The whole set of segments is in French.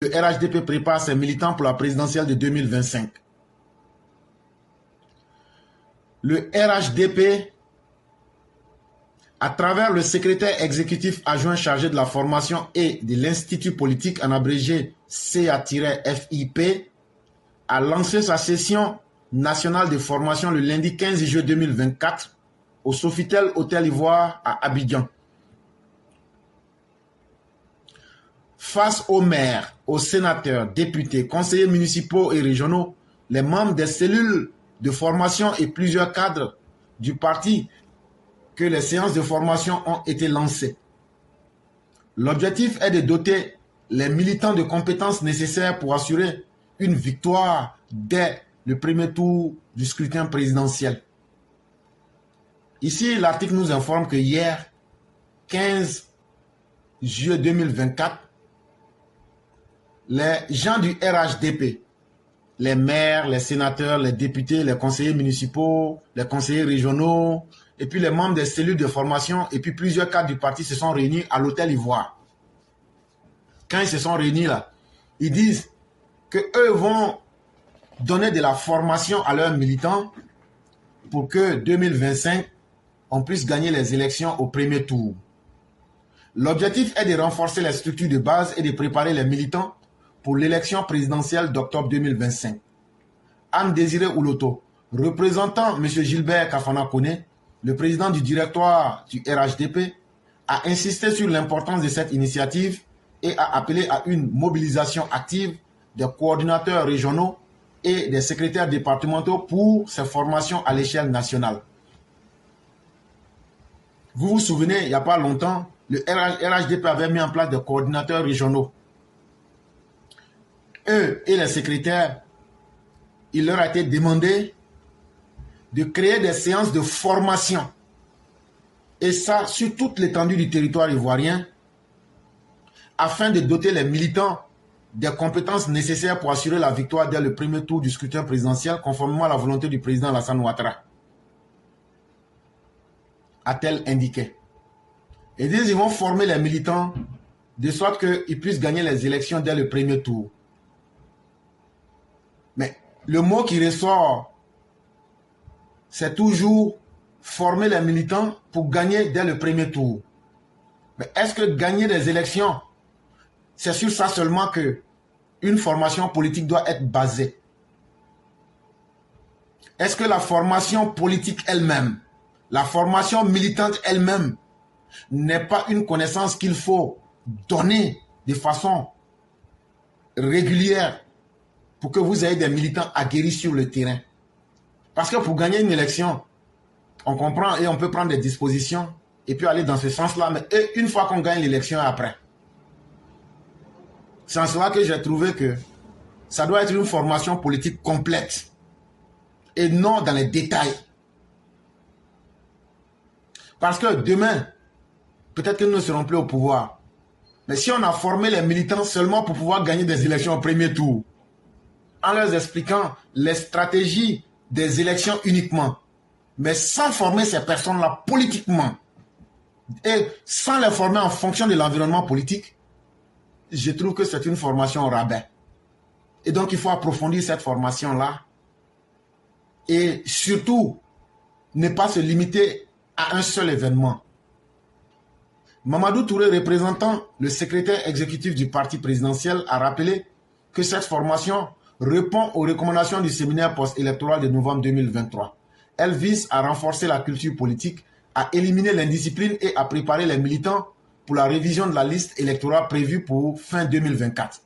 Le RHDP prépare ses militants pour la présidentielle de 2025. Le RHDP, à travers le secrétaire exécutif adjoint chargé de la formation et de l'Institut politique en abrégé CA-FIP, a lancé sa session nationale de formation le lundi 15 juillet 2024 au Sofitel Hôtel Ivoire à Abidjan. Face aux maires, aux sénateurs, députés, conseillers municipaux et régionaux, les membres des cellules de formation et plusieurs cadres du parti que les séances de formation ont été lancées. L'objectif est de doter les militants de compétences nécessaires pour assurer une victoire dès le premier tour du scrutin présidentiel. Ici, l'article nous informe que hier, 15 juillet 2024, les gens du RHDP, les maires, les sénateurs, les députés, les conseillers municipaux, les conseillers régionaux, et puis les membres des cellules de formation, et puis plusieurs cadres du parti se sont réunis à l'Hôtel Ivoire. Quand ils se sont réunis là, ils disent qu'eux vont donner de la formation à leurs militants pour que 2025, on puisse gagner les élections au premier tour. L'objectif est de renforcer les structures de base et de préparer les militants pour l'élection présidentielle d'octobre 2025. Anne Désiré Ouloto, représentant M. Gilbert Kafana Kone, le président du directoire du RHDP, a insisté sur l'importance de cette initiative et a appelé à une mobilisation active des coordinateurs régionaux et des secrétaires départementaux pour ces formations à l'échelle nationale. Vous vous souvenez, il n'y a pas longtemps, le RHDP avait mis en place des coordinateurs régionaux. Eux et les secrétaires, il leur a été demandé de créer des séances de formation. Et ça, sur toute l'étendue du territoire ivoirien, afin de doter les militants des compétences nécessaires pour assurer la victoire dès le premier tour du scrutin présidentiel, conformément à la volonté du président Alassane Ouattara, a-t-elle indiqué. Et ils vont former les militants de sorte qu'ils puissent gagner les élections dès le premier tour. Mais le mot qui ressort, c'est toujours former les militants pour gagner dès le premier tour. Mais est-ce que gagner des élections, c'est sur ça seulement que une formation politique doit être basée? Est-ce que la formation politique elle-même, la formation militante elle-même, n'est pas une connaissance qu'il faut donner de façon régulière pour que vous ayez des militants aguerris sur le terrain? Parce que pour gagner une élection, on comprend et on peut prendre des dispositions et puis aller dans ce sens-là, mais une fois qu'on gagne l'élection après. C'est en cela que j'ai trouvé que ça doit être une formation politique complète et non dans les détails. Parce que demain, peut-être que nous ne serons plus au pouvoir. Mais si on a formé les militants seulement pour pouvoir gagner des élections au premier tour, en leur expliquant les stratégies des élections uniquement, mais sans former ces personnes-là politiquement, et sans les former en fonction de l'environnement politique, je trouve que c'est une formation au rabais. Et donc il faut approfondir cette formation-là et surtout ne pas se limiter à un seul événement. Mamadou Touré, représentant le secrétaire exécutif du parti présidentiel, a rappelé que cette formation répond aux recommandations du séminaire post-électoral de novembre 2023. Elle vise à renforcer la culture politique, à éliminer l'indiscipline et à préparer les militants pour la révision de la liste électorale prévue pour fin 2024.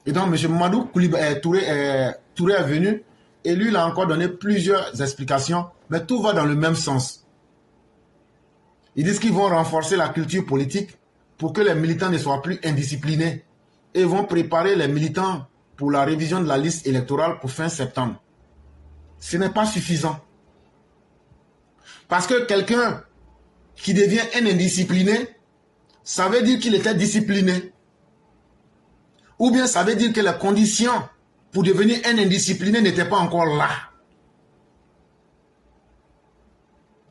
Et donc, M. Mamadou Touré est venu et lui, il a encore donné plusieurs explications, mais tout va dans le même sens. Ils disent qu'ils vont renforcer la culture politique pour que les militants ne soient plus indisciplinés et vont préparer les militants pour la révision de la liste électorale pour fin septembre. Ce n'est pas suffisant. Parce que quelqu'un qui devient un indiscipliné, ça veut dire qu'il était discipliné. Ou bien ça veut dire que les conditions pour devenir un indiscipliné n'étaient pas encore là.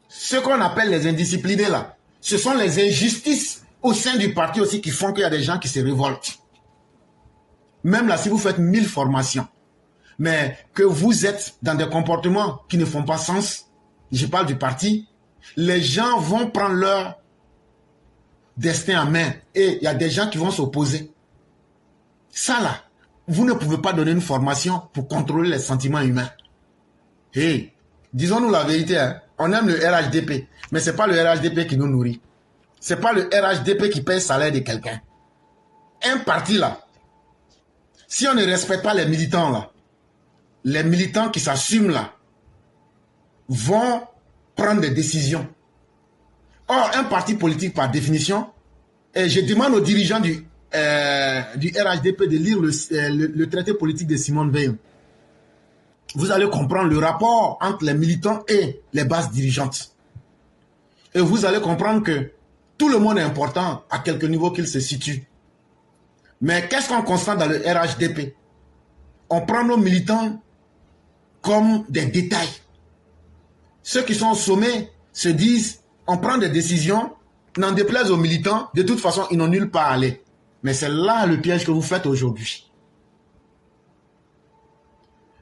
Ce qu'on appelle les indisciplinés là, ce sont les injustices au sein du parti aussi qui font qu'il y a des gens qui se révoltent. même là, si vous faites 1000 formations, mais que vous êtes dans des comportements qui ne font pas sens, je parle du parti, les gens vont prendre leur destin en main et il y a des gens qui vont s'opposer. Ça là, vous ne pouvez pas donner une formation pour contrôler les sentiments humains. Hey, disons-nous la vérité, hein. On aime le RHDP, mais ce n'est pas le RHDP qui nous nourrit. Ce n'est pas le RHDP qui paye le salaire de quelqu'un. Un parti là, si on ne respecte pas les militants là, les militants qui s'assument là, vont prendre des décisions. Or, un parti politique par définition, et je demande aux dirigeants du RHDP de lire le traité politique de Simone Veil. Vous allez comprendre le rapport entre les militants et les bases dirigeantes. Et vous allez comprendre que tout le monde est important à quelque niveau qu'il se situe. Mais qu'est-ce qu'on constate dans le RHDP? On prend nos militants comme des détails. Ceux qui sont au sommet se disent, on prend des décisions, n'en déplaise aux militants, de toute façon, ils n'ont nulle part à aller. Mais c'est là le piège que vous faites aujourd'hui.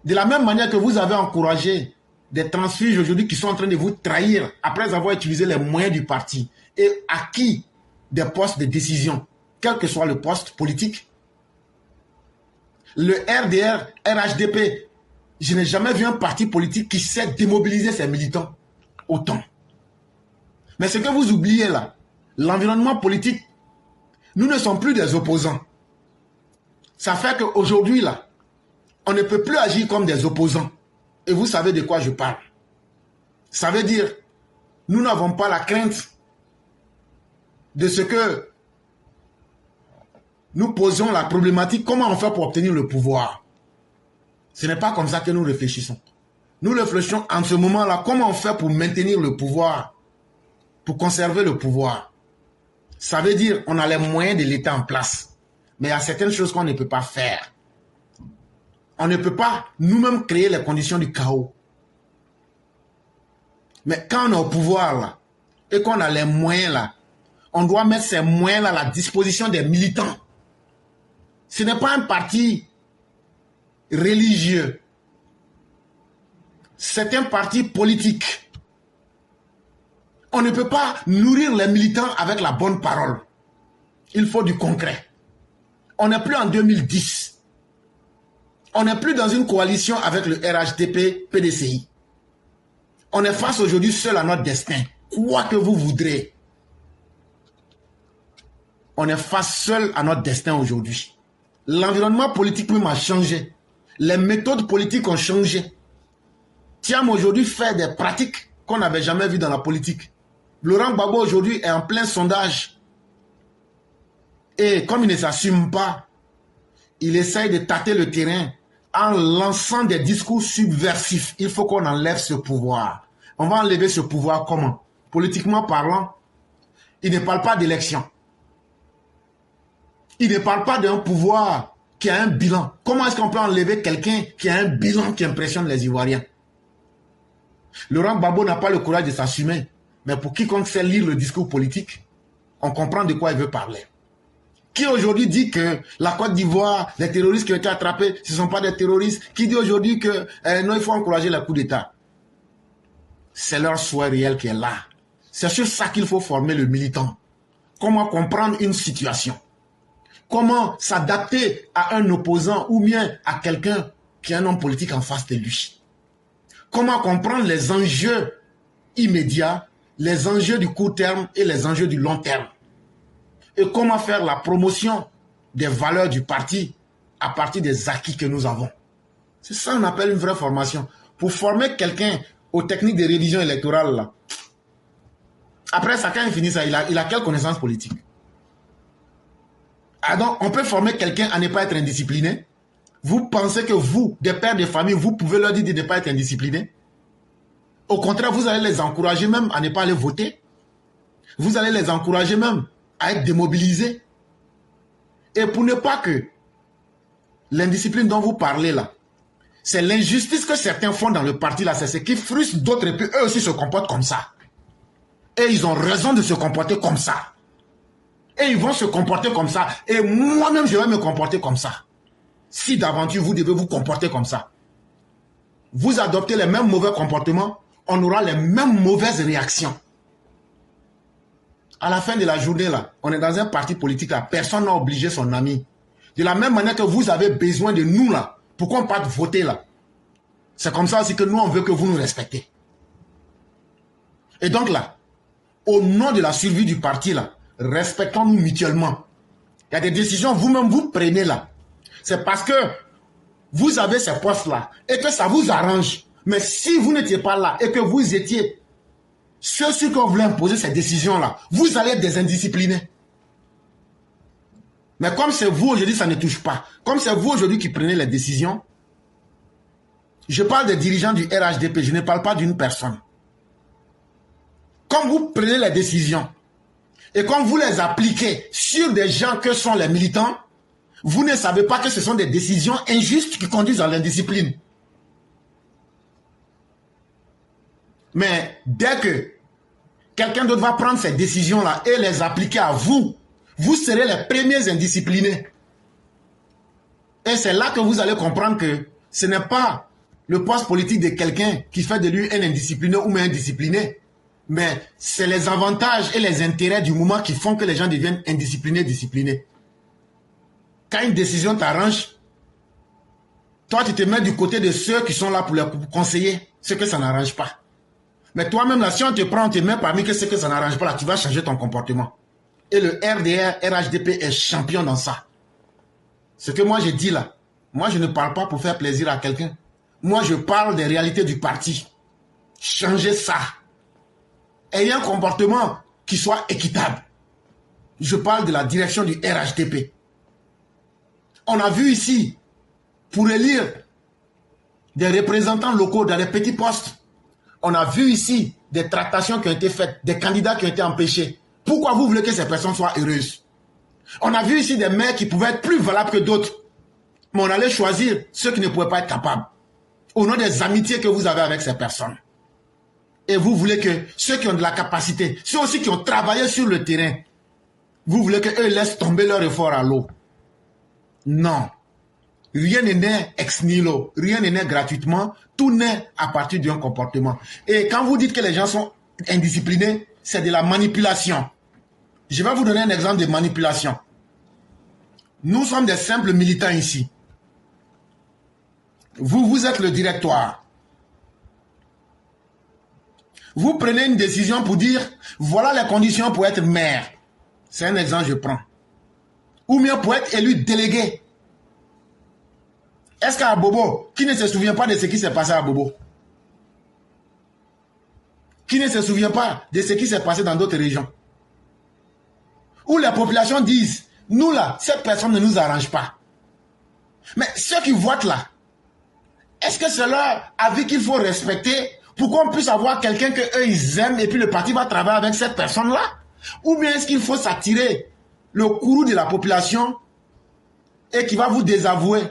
De la même manière que vous avez encouragé des transfuges aujourd'hui qui sont en train de vous trahir après avoir utilisé les moyens du parti et acquis des postes de décision, quel que soit le poste politique. Le RDR, RHDP, je n'ai jamais vu un parti politique qui sait démobiliser ses militants autant. Mais ce que vous oubliez là, l'environnement politique, nous ne sommes plus des opposants. Ça fait qu'aujourd'hui là, on ne peut plus agir comme des opposants. Et vous savez de quoi je parle. Ça veut dire, nous n'avons pas la crainte de ce que nous posons la problématique, comment on fait pour obtenir le pouvoir. Ce n'est pas comme ça que nous réfléchissons. Nous réfléchissons en ce moment-là, comment on fait pour maintenir le pouvoir, pour conserver le pouvoir. Ça veut dire, on a les moyens de l'État en place. Mais il y a certaines choses qu'on ne peut pas faire. On ne peut pas nous-mêmes créer les conditions du chaos. Mais quand on est au pouvoir là, et qu'on a les moyens là, on doit mettre ces moyens là à la disposition des militants. Ce n'est pas un parti religieux. C'est un parti politique. On ne peut pas nourrir les militants avec la bonne parole. Il faut du concret. On n'est plus en 2010. On n'est plus dans une coalition avec le RHDP, PDCI. On est face aujourd'hui seul à notre destin. Quoi que vous voudrez. On est face seul à notre destin aujourd'hui. L'environnement politique même a changé. Les méthodes politiques ont changé. Thiam aujourd'hui fait des pratiques qu'on n'avait jamais vues dans la politique. Laurent Gbagbo aujourd'hui est en plein sondage. Et comme il ne s'assume pas, il essaye de tâter le terrain en lançant des discours subversifs. Il faut qu'on enlève ce pouvoir. On va enlever ce pouvoir comment? Politiquement parlant, il ne parle pas d'élection. Il ne parle pas d'un pouvoir qui a un bilan. Comment est-ce qu'on peut enlever quelqu'un qui a un bilan qui impressionne les Ivoiriens? Laurent Gbagbo n'a pas le courage de s'assumer. Mais pour quiconque sait lire le discours politique, on comprend de quoi il veut parler. Qui aujourd'hui dit que la Côte d'Ivoire, les terroristes qui ont été attrapés, ce ne sont pas des terroristes? Qui dit aujourd'hui que non, il faut encourager le coup d'État? C'est leur souhait réel qui est là. C'est sur ça qu'il faut former le militant. Comment comprendre une situation? Comment s'adapter à un opposant ou bien à quelqu'un qui est un homme politique en face de lui? Comment comprendre les enjeux immédiats, les enjeux du court terme et les enjeux du long terme? Et comment faire la promotion des valeurs du parti à partir des acquis que nous avons. C'est ça qu'on appelle une vraie formation. Pour former quelqu'un aux techniques de révision électorale, là, après ça, quand il finit ça, il a quelle connaissance politique? Ah donc, on peut former quelqu'un à ne pas être indiscipliné? Vous pensez que vous, des pères de famille, vous pouvez leur dire de ne pas être indiscipliné? Au contraire, vous allez les encourager même à ne pas aller voter. Vous allez les encourager même à être démobilisés. Et pour ne pas que l'indiscipline dont vous parlez là, c'est l'injustice que certains font dans le parti là, c'est ce qui frustre d'autres et puis eux aussi se comportent comme ça. Et ils ont raison de se comporter comme ça. Et ils vont se comporter comme ça. Et moi-même, je vais me comporter comme ça. si d'aventure vous devez vous comporter comme ça. Vous adoptez les mêmes mauvais comportements, on aura les mêmes mauvaises réactions. À la fin de la journée, là, on est dans un parti politique, là, personne n'a obligé son ami. De la même manière que vous avez besoin de nous, là, pourquoi on part voter, là? C'est comme ça aussi que nous, on veut que vous nous respectez. Et donc là, au nom de la survie du parti, là, respectons-nous mutuellement. Il y a des décisions vous-même vous prenez là. C'est parce que vous avez ces postes-là et que ça vous arrange. Mais si vous n'étiez pas là et que vous étiez ceux sur qui voulaient imposer ces décisions-là, vous allez être des indisciplinés. Mais comme c'est vous aujourd'hui, ça ne touche pas. Comme c'est vous aujourd'hui qui prenez les décisions, je parle des dirigeants du RHDP, je ne parle pas d'une personne. Comme vous prenez les décisions et comme vous les appliquez sur des gens que sont les militants, vous ne savez pas que ce sont des décisions injustes qui conduisent à l'indiscipline. Mais dès que quelqu'un d'autre va prendre ces décisions-là et les appliquer à vous, vous serez les premiers indisciplinés. Et c'est là que vous allez comprendre que ce n'est pas le poste politique de quelqu'un qui fait de lui un indiscipliné ou un indiscipliné. Mais c'est les avantages et les intérêts du moment qui font que les gens deviennent indisciplinés, disciplinés. Quand une décision t'arrange, toi tu te mets du côté de ceux qui sont là pour les conseiller, ce que ça n'arrange pas. Mais toi-même là, si on te prend, on te met parmi ce que ça n'arrange pas, là, tu vas changer ton comportement. Et le RDR, RHDP est champion dans ça. Ce que moi j'ai dit là, moi je ne parle pas pour faire plaisir à quelqu'un. Moi je parle des réalités du parti. Changez ça. Ayez un comportement qui soit équitable. Je parle de la direction du RHDP. On a vu ici, pour élire des représentants locaux dans les petits postes, on a vu ici des tractations qui ont été faites, des candidats qui ont été empêchés. Pourquoi vous voulez que ces personnes soient heureuses? On a vu ici des maires qui pouvaient être plus valables que d'autres. Mais on allait choisir ceux qui ne pouvaient pas être capables. Au nom des amitiés que vous avez avec ces personnes. Et vous voulez que ceux qui ont de la capacité, ceux aussi qui ont travaillé sur le terrain, vous voulez qu'eux laissent tomber leur effort à l'eau. Non. Rien n'est né ex nihilo. Rien n'est né gratuitement. Tout naît à partir d'un comportement. Et quand vous dites que les gens sont indisciplinés, c'est de la manipulation. Je vais vous donner un exemple de manipulation. Nous sommes des simples militants ici. Vous êtes le directoire. Vous prenez une décision pour dire, voilà les conditions pour être maire. C'est un exemple que je prends. Ou bien pour être élu délégué. Est-ce qu'à Bobo, qui ne se souvient pas de ce qui s'est passé à Bobo? Qui ne se souvient pas de ce qui s'est passé dans d'autres régions? Où les populations disent, nous là, cette personne ne nous arrange pas. Mais ceux qui votent là, est-ce que c'est leur avis qu'il faut respecter pour qu'on puisse avoir quelqu'un qu'eux ils aiment et puis le parti va travailler avec cette personne-là? Ou bien est-ce qu'il faut s'attirer le courroux de la population et qui va vous désavouer?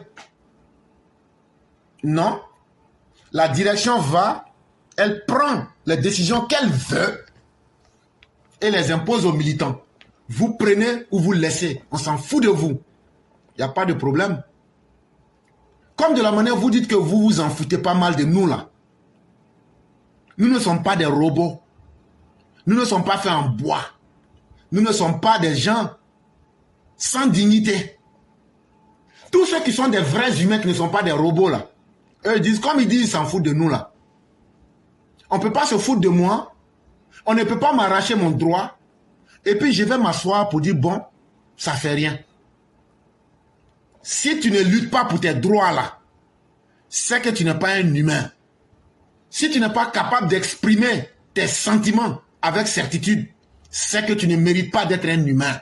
Non. La direction va, elle prend les décisions qu'elle veut et les impose aux militants. Vous prenez ou vous laissez. On s'en fout de vous. Il n'y a pas de problème. Comme de la manière vous dites que vous vous en foutez pas mal de nous là. Nous ne sommes pas des robots. Nous ne sommes pas faits en bois. Nous ne sommes pas des gens sans dignité. Tous ceux qui sont des vrais humains qui ne sont pas des robots là, eux disent, comme ils disent, ils s'en foutent de nous là. On ne peut pas se foutre de moi. On ne peut pas m'arracher mon droit. Et puis je vais m'asseoir pour dire, bon, ça fait rien. Si tu ne luttes pas pour tes droits là, c'est que tu n'es pas un humain. Si tu n'es pas capable d'exprimer tes sentiments avec certitude, c'est que tu ne mérites pas d'être un humain.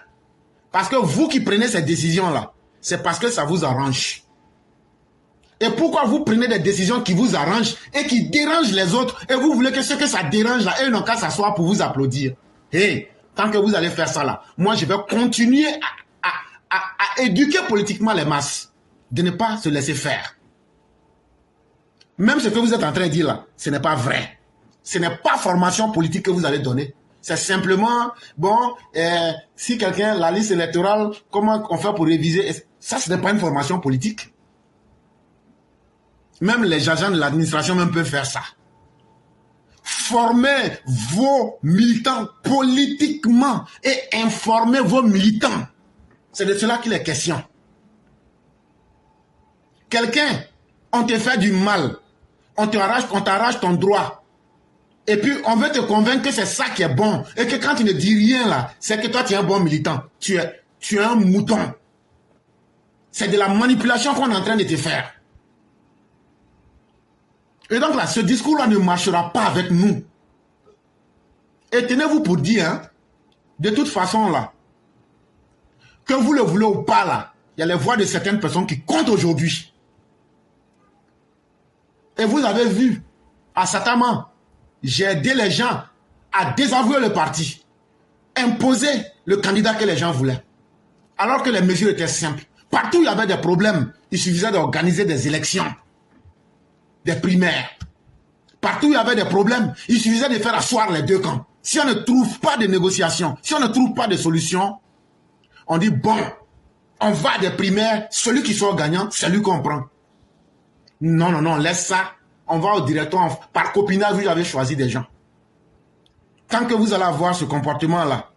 Parce que vous qui prenez ces décisions-là, c'est parce que ça vous arrange. Et pourquoi vous prenez des décisions qui vous arrangent et qui dérangent les autres et vous voulez que ceux que ça dérange là, eux n'ont qu'à s'asseoir pour vous applaudir. Hey, tant que vous allez faire ça là, moi je vais continuer à éduquer politiquement les masses, de ne pas se laisser faire. Même ce que vous êtes en train de dire là, ce n'est pas vrai. Ce n'est pas formation politique que vous allez donner. C'est simplement, bon, si quelqu'un, la liste électorale, comment on fait pour réviser? Ça, ce n'est pas une formation politique. Même les agents de l'administration même peuvent faire ça. Formez vos militants politiquement et informez vos militants. C'est de cela qu'il est question. Quelqu'un, on te fait du mal, on t'arrache ton droit. Et puis on veut te convaincre que c'est ça qui est bon. Et que quand tu ne dis rien là, c'est que toi tu es un bon militant. Tu es un mouton. C'est de la manipulation qu'on est en train de te faire. Et donc là, ce discours-là ne marchera pas avec nous. Et tenez-vous pour dire, hein, de toute façon là, que vous le voulez ou pas là, il y a les voix de certaines personnes qui comptent aujourd'hui. Et vous avez vu, à Sataman, j'ai aidé les gens à désavouer le parti, imposer le candidat que les gens voulaient. Alors que les mesures étaient simples. Partout où il y avait des problèmes, il suffisait d'organiser des élections, des primaires. Partout où il y avait des problèmes, il suffisait de faire asseoir les deux camps. Si on ne trouve pas de négociation, si on ne trouve pas de solution, on dit bon, on va à des primaires, celui qui sort gagnant, c'est lui qu'on prend. Non, non, non, laisse ça. On va au directoire, par copinage, vous avez choisi des gens. Tant que vous allez avoir ce comportement-là,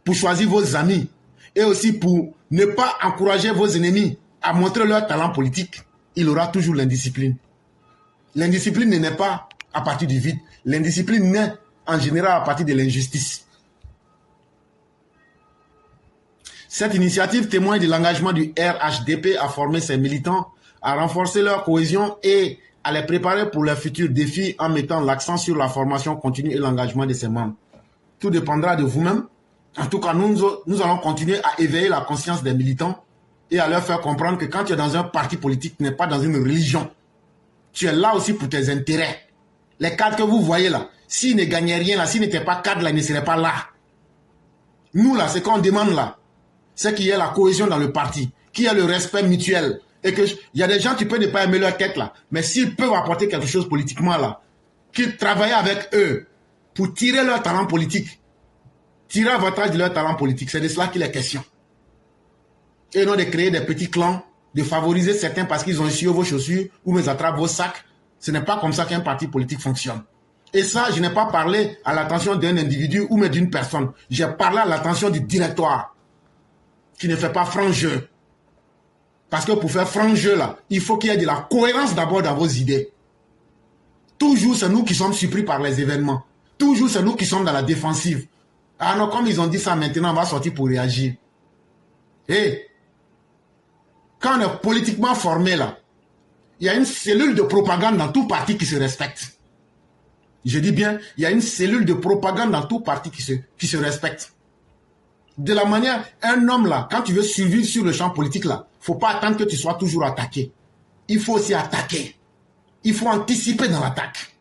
pour choisir vos amis, et aussi pour ne pas encourager vos ennemis à montrer leur talent politique, il aura toujours l'indiscipline. L'indiscipline ne naît pas à partir du vide. L'indiscipline naît en général à partir de l'injustice. Cette initiative témoigne de l'engagement du RHDP à former ses militants, à renforcer leur cohésion et à les préparer pour leurs futurs défis en mettant l'accent sur la formation continue et l'engagement de ses membres. Tout dépendra de vous-même. En tout cas, nous allons continuer à éveiller la conscience des militants et à leur faire comprendre que quand tu es dans un parti politique, tu n'es pas dans une religion. Tu es là aussi pour tes intérêts. Les cadres que vous voyez là, s'ils ne gagnaient rien là, s'ils n'étaient pas cadres là, ils ne seraient pas là. Nous là, ce qu'on demande là, c'est qu'il y ait la cohésion dans le parti, qu'il y ait le respect mutuel. Et qu'il y a des gens qui peuvent ne pas aimer leur tête là, mais s'ils peuvent apporter quelque chose politiquement là, qu'ils travaillent avec eux pour tirer leur talent politique, tirer avantage de leur talent politique, c'est de cela qu'il est question. Et non de créer des petits clans, de favoriser certains parce qu'ils ont essuyé vos chaussures ou mes attrapent vos sacs. Ce n'est pas comme ça qu'un parti politique fonctionne. Et ça, je n'ai pas parlé à l'attention d'un individu ou même d'une personne. J'ai parlé à l'attention du directoire qui ne fait pas franc jeu. Parce que pour faire franc jeu là, il faut qu'il y ait de la cohérence d'abord dans vos idées. Toujours, c'est nous qui sommes surpris par les événements. Toujours, c'est nous qui sommes dans la défensive. Ah non, comme ils ont dit ça maintenant, on va sortir pour réagir. Et quand on est politiquement formé là, il y a une cellule de propagande dans tout parti qui se respecte. Je dis bien, il y a une cellule de propagande dans tout parti qui se respecte. De la manière, un homme là, quand tu veux survivre sur le champ politique là, il ne faut pas attendre que tu sois toujours attaqué. Il faut aussi attaquer. Il faut anticiper dans l'attaque.